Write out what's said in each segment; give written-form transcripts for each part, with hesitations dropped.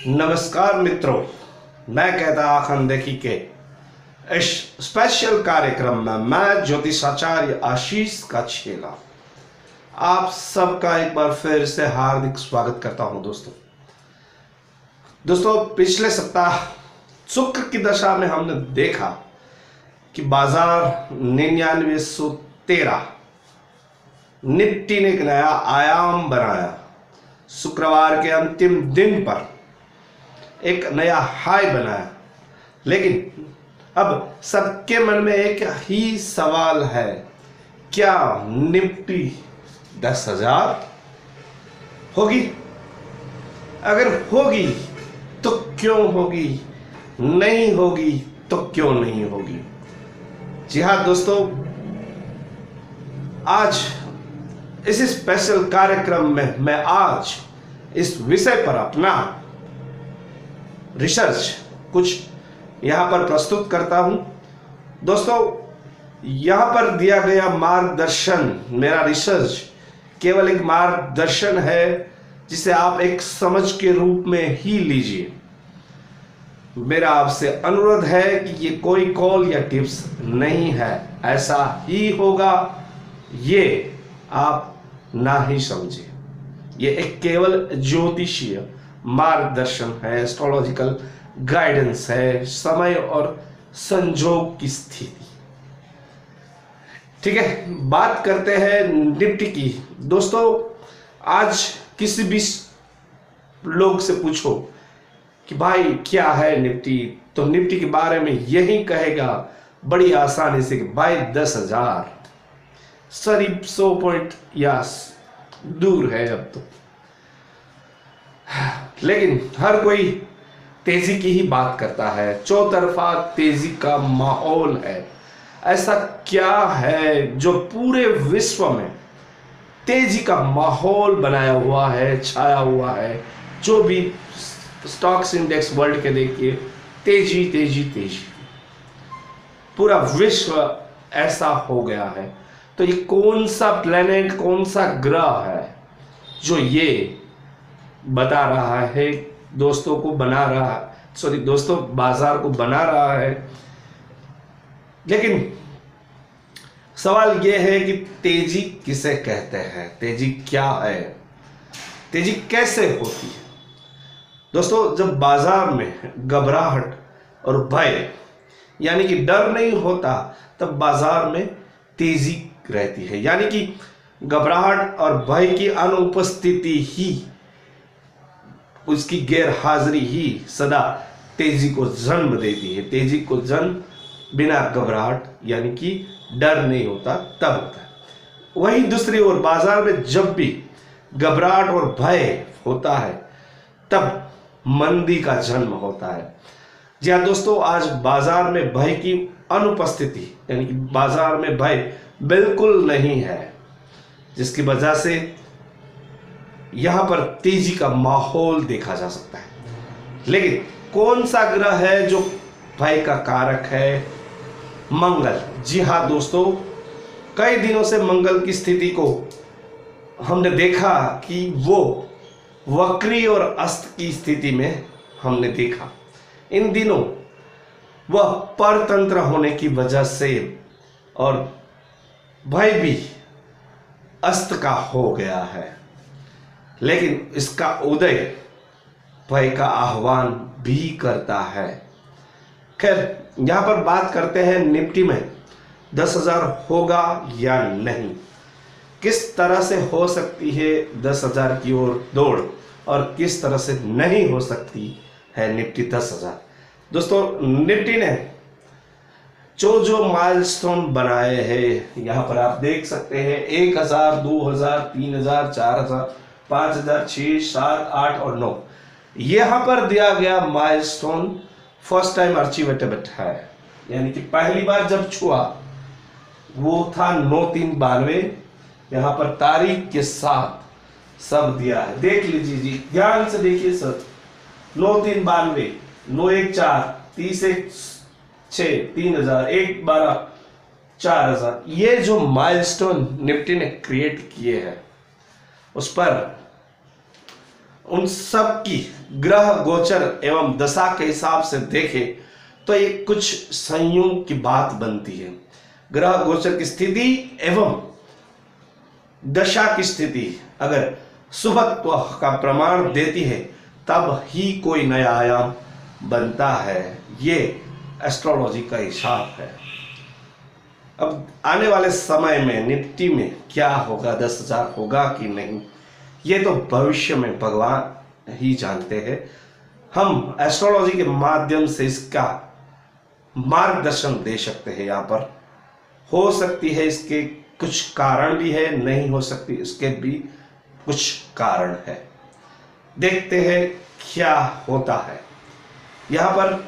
नमस्कार मित्रों, मैं कहता अखंदेखी के इस स्पेशल कार्यक्रम में मैं ज्योतिषाचार्य आशीष का छेला आप सबका एक बार फिर से हार्दिक स्वागत करता हूं। दोस्तों पिछले सप्ताह शुक्र की दशा में हमने देखा कि बाजार 9913 निफ्टी ने एक नया आयाम बनाया। शुक्रवार के अंतिम दिन पर एक नया हाई बनाया, लेकिन अब सबके मन में एक ही सवाल है, क्या निफ्टी 10,000 होगी? अगर होगी तो क्यों होगी, नहीं होगी तो क्यों नहीं होगी? जी हाँ दोस्तों, आज इस स्पेशल कार्यक्रम में मैं आज इस विषय पर अपना रिसर्च कुछ यहां पर प्रस्तुत करता हूं। दोस्तों यहां पर दिया गया मार्गदर्शन, मेरा रिसर्च केवल एक मार्गदर्शन है जिसे आप एक समझ के रूप में ही लीजिए। मेरा आपसे अनुरोध है कि ये कोई कॉल या टिप्स नहीं है, ऐसा ही होगा ये आप ना ही समझे। ये एक केवल ज्योतिषीय मार्गदर्शन है, एस्ट्रोलॉजिकल गाइडेंस है, समय और संजोग की स्थिति। ठीक है, बात करते हैं निफ्टी की। दोस्तों आज किसी भी लोग से पूछो कि भाई क्या है निफ्टी, तो निफ्टी के बारे में यही कहेगा बड़ी आसानी से कि भाई 10,000 करीब 100 पॉइंट या दूर है अब तो। लेकिन हर कोई तेजी की ही बात करता है, चौतरफा तेजी का माहौल है। ऐसा क्या है जो पूरे विश्व में तेजी का माहौल बनाया हुआ है, छाया हुआ है? जो भी स्टॉक्स इंडेक्स वर्ल्ड के देखिए, तेजी तेजी तेजी, पूरा विश्व ऐसा हो गया है। तो ये कौन सा प्लेनेट, कौन सा ग्रह है जो ये बता रहा है दोस्तों को, बना रहा है, सॉरी दोस्तों, बाजार को बना रहा है? लेकिन सवाल यह है कि तेजी किसे कहते हैं, तेजी क्या है, तेजी कैसे होती है? दोस्तों जब बाजार में घबराहट और भय यानी कि डर नहीं होता, तब बाजार में तेजी रहती है। यानी कि घबराहट और भय की अनुपस्थिति ही, उसकी गैर हाजिरी ही सदा तेजी को जन्म देती है। तेजी को जन्म बिना घबराहट यानी कि डर नहीं होता तब होता है। वहीं दूसरी ओर बाजार में जब भी घबराहट और भय होता है तब मंदी का जन्म होता है। जी हाँ दोस्तों, आज बाजार में भय की अनुपस्थिति यानी कि बाजार में भय बिल्कुल नहीं है, जिसकी वजह से यहां पर तेजी का माहौल देखा जा सकता है। लेकिन कौन सा ग्रह है जो भय का कारक है? मंगल। जी हां दोस्तों, कई दिनों से मंगल की स्थिति को हमने देखा कि वो वक्री और अस्त की स्थिति में हमने देखा। इन दिनों वह परतंत्र होने की वजह से और भय भी अस्त का हो गया है, लेकिन इसका उदय भय का आह्वान भी करता है। खैर यहां पर बात करते हैं निफ्टी में 10,000 होगा या नहीं, किस तरह से हो सकती है 10,000 की ओर दौड़ और किस तरह से नहीं हो सकती है निफ्टी 10,000। दोस्तों निफ्टी ने जो माइलस्टोन बनाए हैं यहां पर आप देख सकते हैं, 1,000, 2,000, 3,000, 4,000, 5,000, 6, 7, 8 और 9, यहां पर दिया गया माइलस्टोन फर्स्ट टाइम अचीवेबल है। यानी कि पहली बार जब छुआ वो था 9/3/92। यहां पर तारीख के साथ सब दिया है, देख लीजिए जी, ध्यान से देखिए सर। 9/3/92, 9/1/4, 30/1/6, 3,000, 1/12, 4,000, ये जो माइलस्टोन निफ्टी ने क्रिएट किए हैं उस पर उन सब की ग्रह गोचर एवं दशा के हिसाब से देखें तो एक कुछ संयोग की बात बनती है। ग्रह गोचर की स्थिति एवं दशा की स्थिति अगर शुभत्व का प्रमाण देती है तब ही कोई नया आयाम बनता है। ये एस्ट्रोलॉजी का हिसाब है। अब आने वाले समय में निफ्टी में क्या होगा, 10,000 होगा कि नहीं, ये तो भविष्य में भगवान ही जानते हैं। हम एस्ट्रोलॉजी के माध्यम से इसका मार्गदर्शन दे सकते हैं। यहाँ पर हो सकती है इसके कुछ कारण भी है, नहीं हो सकती इसके भी कुछ कारण है। देखते हैं क्या होता है। यहाँ पर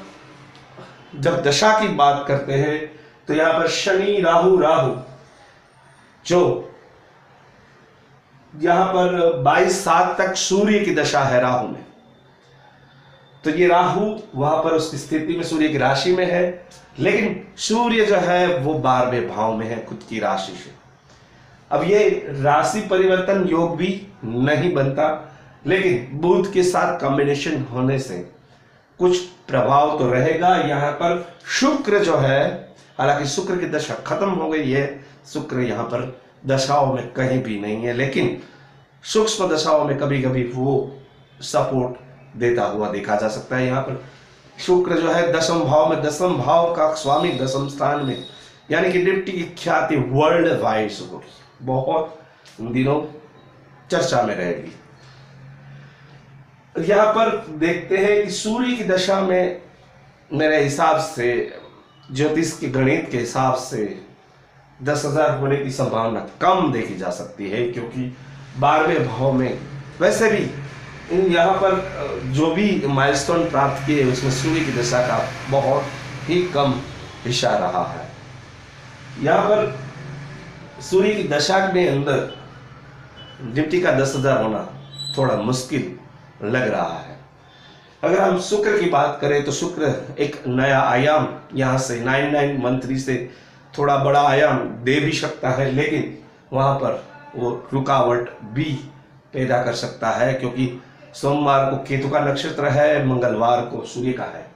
जब दशा की बात करते हैं तो यहाँ पर शनि राहु जो यहाँ पर 22/7 तक सूर्य की दशा है राहु में, तो ये राहु वहां पर उसकी स्थिति में सूर्य की राशि में है, लेकिन सूर्य जो है वो 12वें भाव में है खुद की राशि से। अब ये राशि परिवर्तन योग भी नहीं बनता, लेकिन बुध के साथ कॉम्बिनेशन होने से कुछ प्रभाव तो रहेगा। यहाँ पर शुक्र जो है, हालांकि शुक्र की दशा खत्म हो गई है, शुक्र यहाँ पर दशाओं में कहीं भी नहीं है, लेकिन सूक्ष्म दशाओं में कभी कभी वो सपोर्ट देता हुआ देखा जा सकता है। यहाँ पर शुक्र जो है 10वें भाव में, 10वें भाव का स्वामी 10वें स्थान में, यानी कि निफ्टी की ख्याति वर्ल्ड वाइड होगी, बहुत इन दिनों चर्चा में रहेगी। यहाँ पर देखते हैं कि सूर्य की दशा में मेरे हिसाब से, ज्योतिष के गणित के हिसाब से 10,000 होने की संभावना कम देखी जा सकती है, क्योंकि 12वें भाव में वैसे भी यहाँ पर जो भी माइलस्टोन प्राप्त किए उसमें सूर्य की दशा का बहुत ही कम हिस्सा रहा है। यहाँ पर सूर्य की दशा के अंदर निफ्टी का 10,000 होना थोड़ा मुश्किल लग रहा है। अगर हम शुक्र की बात करें तो शुक्र एक नया आयाम यहाँ से 9913 से थोड़ा बड़ा आयाम दे भी सकता है, लेकिन वहाँ पर वो रुकावट भी पैदा कर सकता है, क्योंकि सोमवार को केतु का नक्षत्र है, मंगलवार को सूर्य का है,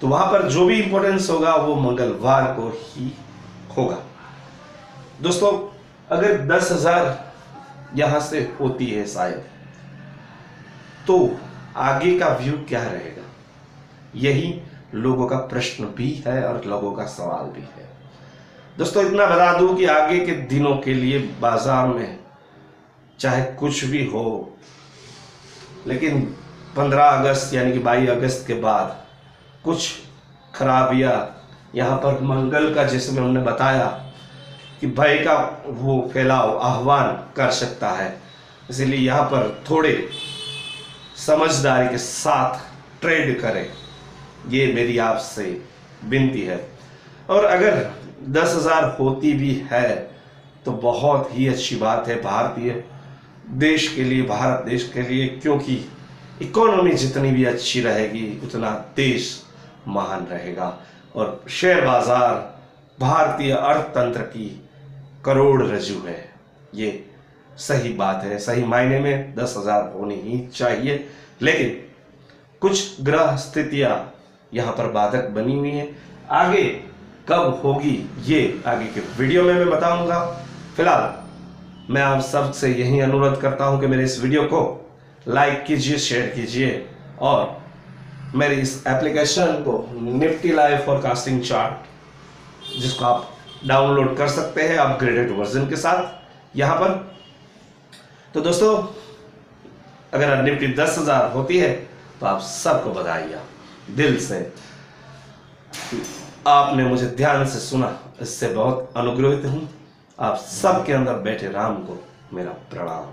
तो वहाँ पर जो भी इंपॉर्टेंस होगा वो मंगलवार को ही होगा। दोस्तों, अगर 10,000 यहाँ से होती है शायद, तो आगे का व्यू क्या रहेगा, यही लोगों का प्रश्न भी है और लोगों का सवाल भी है। दोस्तों, इतना बता दूं कि आगे के दिनों के लिए बाजार में चाहे कुछ भी हो, लेकिन 15 अगस्त यानी कि 22 अगस्त के बाद कुछ खराबियां यहाँ पर मंगल का, जिसमें हमने बताया कि भय का वो फैलाव आह्वान कर सकता है, इसलिए यहाँ पर थोड़े समझदारी के साथ ट्रेड करें, ये मेरी आपसे विनती है। और अगर 10,000 होती भी है तो बहुत ही अच्छी बात है भारतीय देश के लिए, भारत देश के लिए, क्योंकि इकोनॉमी जितनी भी अच्छी रहेगी उतना देश महान रहेगा। और शेयर बाजार भारतीय अर्थतंत्र की करोड़ रज्जु है, ये सही बात है। सही मायने में 10,000 होनी ही चाहिए, लेकिन कुछ ग्रह स्थितियां यहाँ पर बाधक बनी हुई हैं। आगे कब होगी ये आगे के वीडियो में मैं बताऊंगा। फिलहाल मैं आप सबसे यही अनुरोध करता हूं कि मेरे इस वीडियो को लाइक कीजिए, शेयर कीजिए, और मेरी इस एप्लीकेशन को निफ्टी लाइव फोरकास्टिंग चार्ट, जिसको आप डाउनलोड कर सकते हैं अपग्रेडेड वर्जन के साथ यहाँ पर। तो दोस्तों, अगर निफ्टी 10,000 होती है तो आप सबको बधाई, दिल से आपने मुझे ध्यान से सुना, इससे बहुत अनुग्रहित हूं। आप सबके अंदर बैठे राम को मेरा प्रणाम।